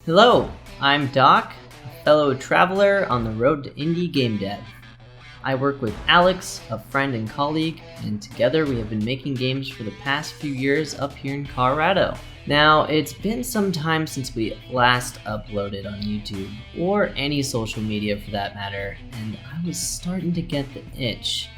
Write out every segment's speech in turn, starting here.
Hello, I'm Doc, a fellow traveler on the road to indie game dev. I work with Alex, a friend and colleague, and together we have been making games for the past few years up here in Colorado. Now, it's been some time since we last uploaded on YouTube, or any social media for that matter, and I was starting to get the itch.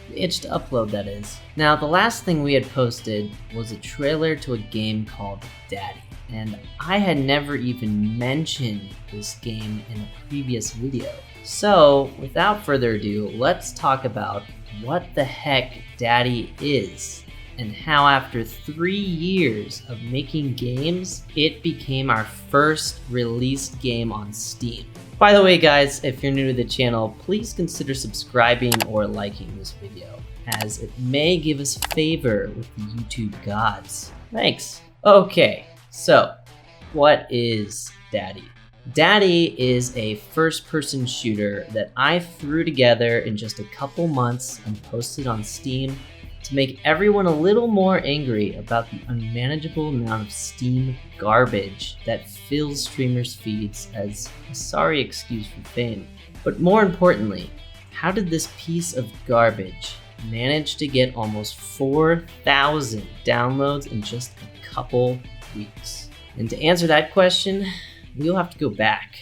The itch to upload, that is. Now, the last thing we had posted was a trailer to a game called Daddy, and I had never even mentioned this game in a previous video. So, without further ado, let's talk about what the heck Daddy is, and how after 3 years of making games, it became our first released game on Steam. By the way guys, if you're new to the channel, please consider subscribing or liking this video, as it may give us favor with the YouTube gods. Thanks. Okay, so what is Daddy? Daddy is a first-person shooter that I threw together in just a couple months and posted on Steam to make everyone a little more angry about the unmanageable amount of Steam garbage that fills streamers' feeds as a sorry excuse for fame. But more importantly, how did this piece of garbage manage to get almost 4,000 downloads in just a couple weeks? And to answer that question, we'll have to go back,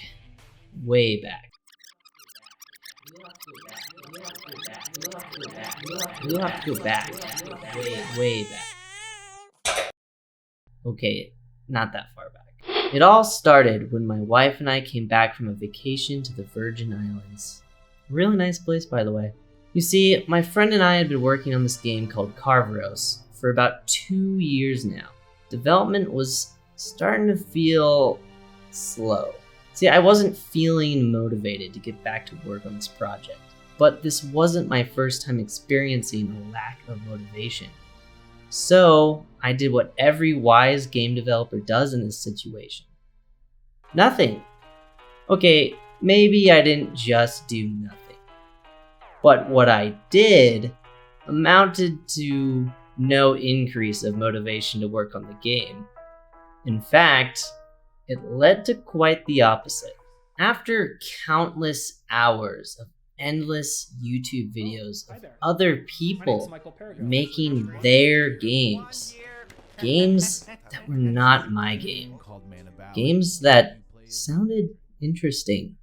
way back. We'll have to go back, way back. Okay, not that far back. It all started when my wife and I came back from a vacation to the Virgin Islands. A really nice place, by the way. You see, my friend and I had been working on this game called Carveros for about 2 years now. Development was starting to feel slow. See, I wasn't feeling motivated to get back to work on this project, but this wasn't my first time experiencing a lack of motivation. So I did what every wise game developer does in this situation. Nothing. Okay, maybe I didn't just do nothing, but what I did amounted to no increase of motivation to work on the game. In fact, it led to quite the opposite. After countless hours of endless YouTube videos of other people making their games that were not my game, games that sounded interesting,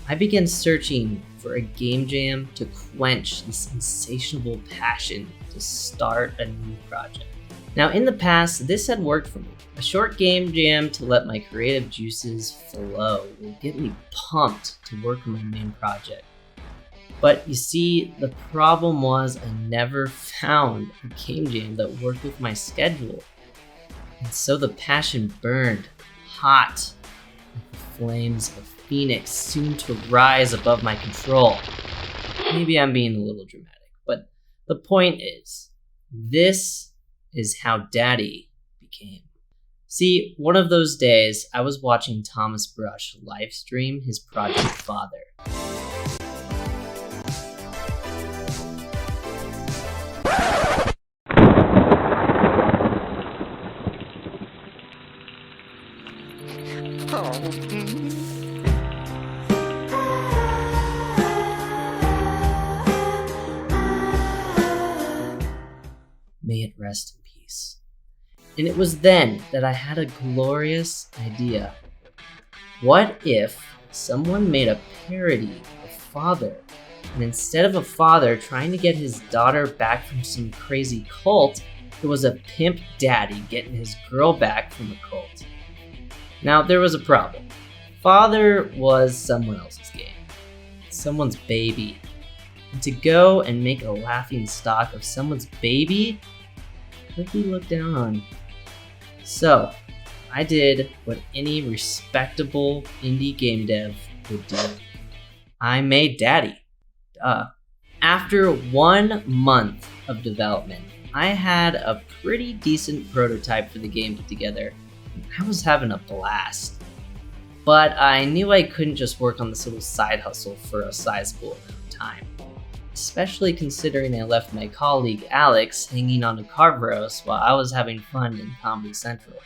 I began searching for a game jam to quench this insatiable passion to start a new project. Now, in the past, this had worked for me. A short game jam to let my creative juices flow will get me pumped to work on my main project. But you see, the problem was I never found a game jam that worked with my schedule. And so the passion burned hot like the flames of a phoenix soon to rise above my control. Maybe I'm being a little dramatic, but the point is, this is how Daddy became. See, one of those days, I was watching Thomas Brush live stream his Project Father. May it rest in peace. And it was then that I had a glorious idea. What if someone made a parody of Father, and instead of a father trying to get his daughter back from some crazy cult, it was a pimp daddy getting his girl back from a cult? Now, there was a problem. Father was someone else's game, someone's baby. And to go and make a laughing stock of someone's baby could be looked down on. So, I did what any respectable indie game dev would do. I made Daddy. Duh. After 1 month of development, I had a pretty decent prototype for the game put together. I was having a blast. But I knew I couldn't just work on this little side hustle for a sizable amount of time. Especially considering I left my colleague Alex hanging on to Carveros while I was having fun in Comedy Central.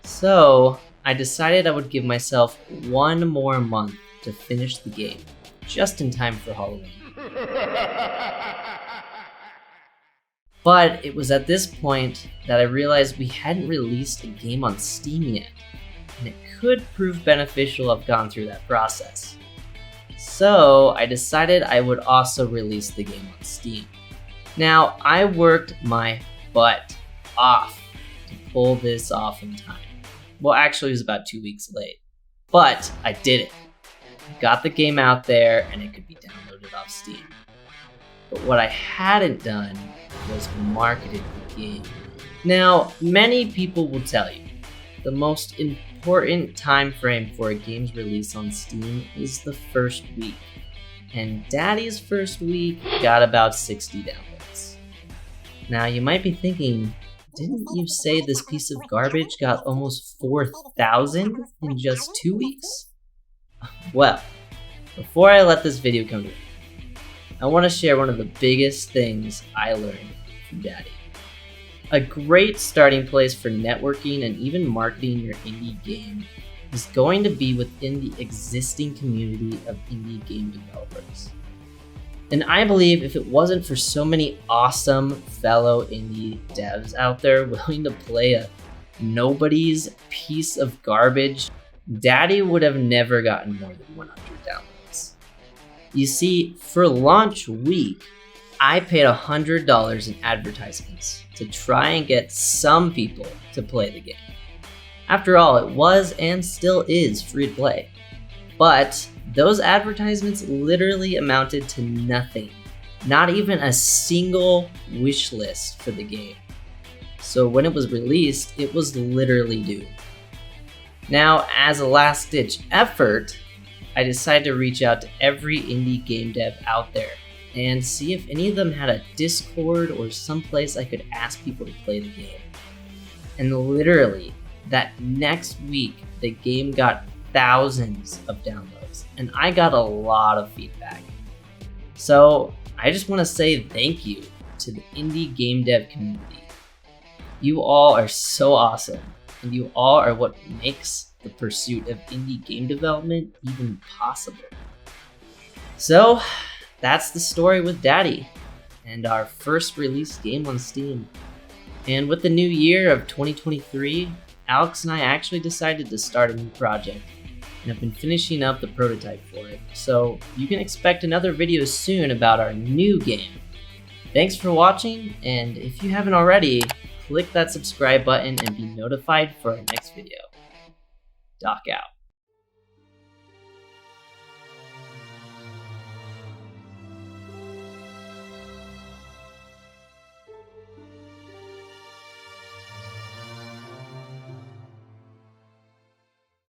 So I decided I would give myself one more month to finish the game, just in time for Halloween. But it was at this point that I realized we hadn't released a game on Steam yet, and it could prove beneficial to have gone through that process. So I decided I would also release the game on Steam. Now, I worked my butt off to pull this off in time. Well, actually, it was about 2 weeks late, but I did it. I got the game out there and it could be downloaded off Steam. But what I hadn't done was marketed the game. Now, many people will tell you the most important time frame for a game's release on Steam is the first week. And Daddy's first week got about 60 downloads. Now, you might be thinking, didn't you say this piece of garbage got almost 4,000 in just 2 weeks? Well, before I let this video come to an end, I want to share one of the biggest things I learned from Daddy. A great starting place for networking and even marketing your indie game is going to be within the existing community of indie game developers. And I believe if it wasn't for so many awesome fellow indie devs out there willing to play a nobody's piece of garbage, Daddy would have never gotten more than 100 downloads. You see, for launch week, I paid $100 in advertisements to try and get some people to play the game. After all, it was and still is free to play. But those advertisements literally amounted to nothing. Not even a single wish list for the game. So when it was released, it was literally doomed. Now, as a last-ditch effort, I decided to reach out to every indie game dev out there and see if any of them had a Discord or someplace I could ask people to play the game. And literally, that next week, the game got thousands of downloads, and I got a lot of feedback. So I just want to say thank you to the indie game dev community. You all are so awesome, and you all are what makes the pursuit of indie game development even possible. So that's the story with Daddy and our first released game on Steam. And with the new year of 2023, Alex and I actually decided to start a new project and have been finishing up the prototype for it. So you can expect another video soon about our new game. Thanks for watching, and if you haven't already, click that subscribe button and be notified for our next video. Doc out.